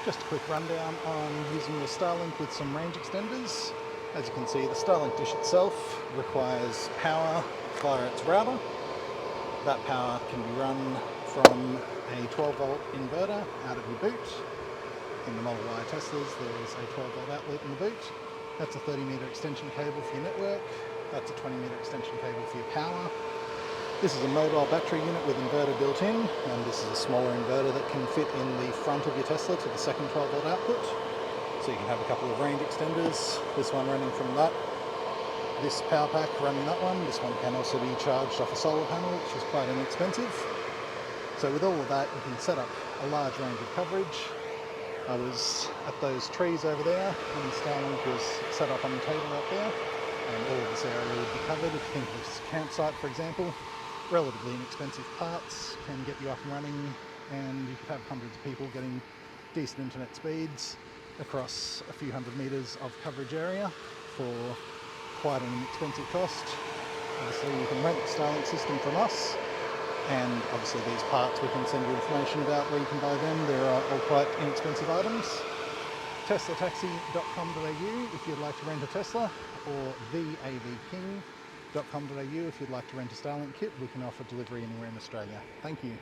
Just a quick rundown on using the Starlink with some range extenders. As you can see, the Starlink dish itself requires power via its router. That power can be run from a 12-volt inverter out of your boot. In the Model Y Teslas, there's a 12-volt outlet in the boot. That's a 30-meter extension cable for your network. That's a 20-meter extension cable for your power. This is a mobile battery unit with inverter built in, and this is a smaller inverter that can fit in the front of your Tesla to the second 12-volt output. So you can have a couple of range extenders, this one running from this power pack running that one. This one can also be charged off a solar panel, which is quite inexpensive. So with all of that, you can set up a large range of coverage. I was at those trees over there, and Starlink was set up on the table out there, and all of this area would be covered. If you think of this campsite, for example, relatively inexpensive parts can get you up and running, and you could have hundreds of people getting decent internet speeds across a few hundred meters of coverage area for quite an inexpensive cost. Obviously you can rent the Starlink system from us, and obviously these parts we can send you information about where you can buy them. They're all quite inexpensive items. TeslaTaxi.com.au if you'd like to rent a Tesla, or theavking.com.au if you'd like to rent a Starlink kit. We can offer delivery anywhere in Australia. Thank you.